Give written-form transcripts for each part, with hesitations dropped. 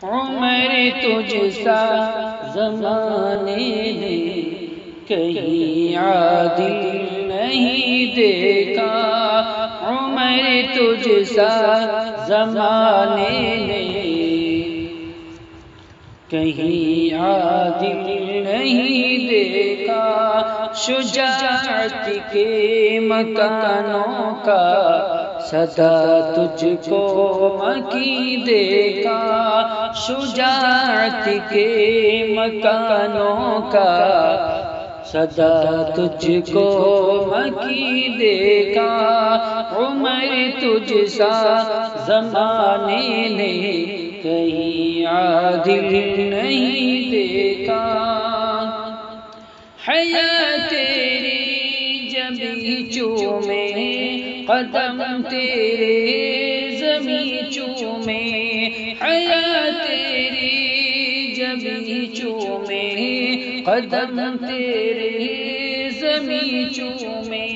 عمر تجھ سا زمانے نے کہیں عادل نہیں دیکھا، عمر تجھ سا زمانے نے کہیں عادل نہیں دیکھا، شجاعت کے مکانوں کا صدا تجھ کو مکی دیکھا، شجاعت کے مکانوں کا صدا تجھ کو مکی دیکھا، عمر تجھ سا زمانے نے کہیں عادل نہیں دیکھا، حیا تیری جبھی چومے قدم تیرے زمیں چومے، حیا تیری جبھی چومے قدم تیرے زمیں چومے،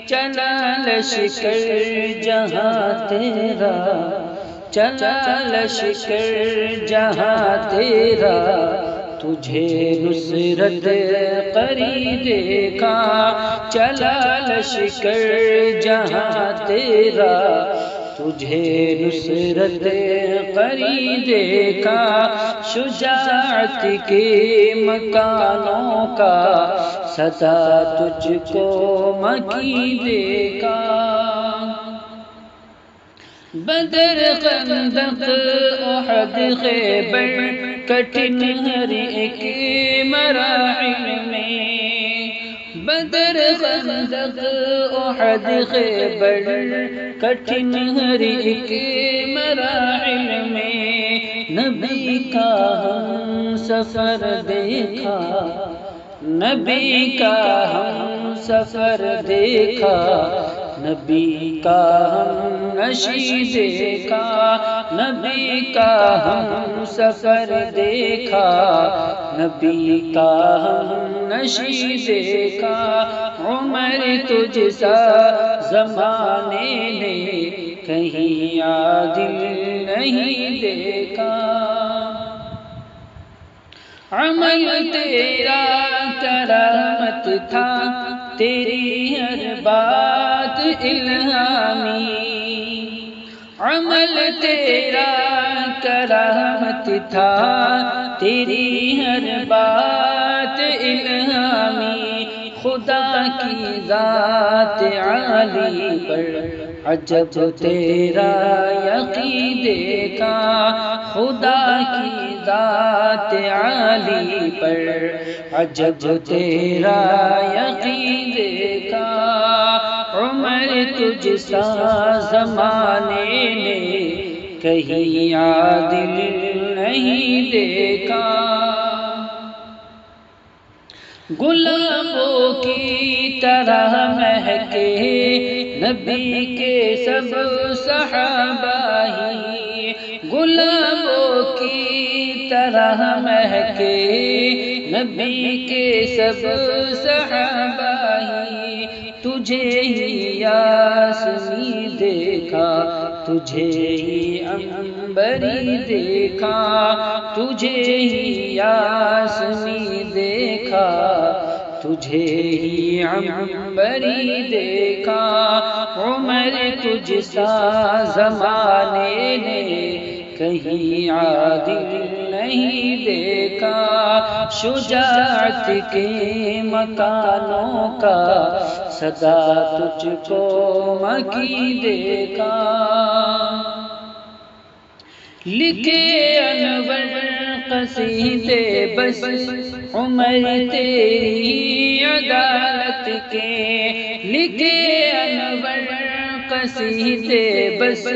چلا لشکر جہاں تیرا، چلا لشکر جہاں تیرا، تجھے نصرت قری دیکھا، چلا لشکر جہاں تیرا، تجھے نصرت قری دیکھا، شجاعت کے مکانوں کا صدا تجھ کو مکی دیکھا، بدر خندق احد خیبر کٹھن ہر ایک مراحل میں، بدر خندق احد خیبر کٹھن ہر ایک مراحل میں، نبی کا ہم سفر دیکھا، نبی کا ہم سفر دیکھا، نبی کا ہم نشی دیکھا، نبی کا ہم سفر دیکھا، نبی کا ہم نشی دیکھا، عمر تجھ سا زمانے نے کہیں عادل نہیں دیکھا، عمل تیرا کرامت تھا، تیری ہر بات الہامی، عمل تیرا کرامت تھا، تیری ہر بات الہامی، خدا کی ذات عالی پر عجب تیرا عقیدے کا، خدا کی ذات عالی پر عجب تیرا عقیدے کا، عمر تجھ سا زمانے نے کہیں عادل نہیں دیکھا، گلابوں کی طرح مہکے نبی کے سب صحابہ ہی، گلابوں کی طرح مہکے نبی کے سب صحابہ ہی، تجھے ہی یاسمی دیکھا، تجھے ہی عنبری دیکھا، تجھے ہی یاسمی دیکھا، تجھے ہی عنبری دیکھا، عمر تجھ سا زمانے نے کہیں عادل نہیں دیکھا، شجاعت کے مکانوں کا صدا تجھ کو مکی دیکھا، لکھے انور قصیدے بس عمر تیری عدالت کے، لکھے انور قصیدے بس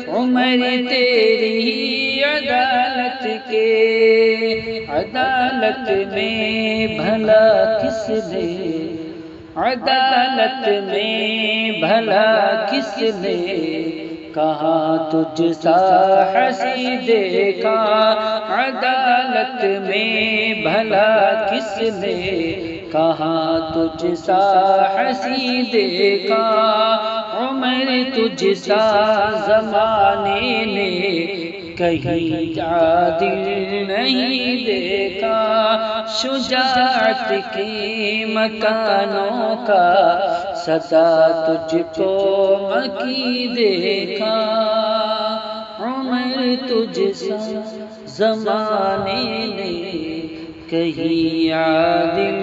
عمر تیری عدالت کے، عدالت میں بھلا کس نے، عدالت میں بھلا کس نے کہاں تجھ سا حسی دیکھا، عدالت میں بھلا کس نے کہاں تجھ سا حسی دیکھا، عمر تجھ سا زمانے نے کہیں عادل نہیں دیکھا، شجاعت کے مکانوں کا صدا تجھ کو مکی دیکھا، عمر تجھ سا زمانے نے کہیں عادل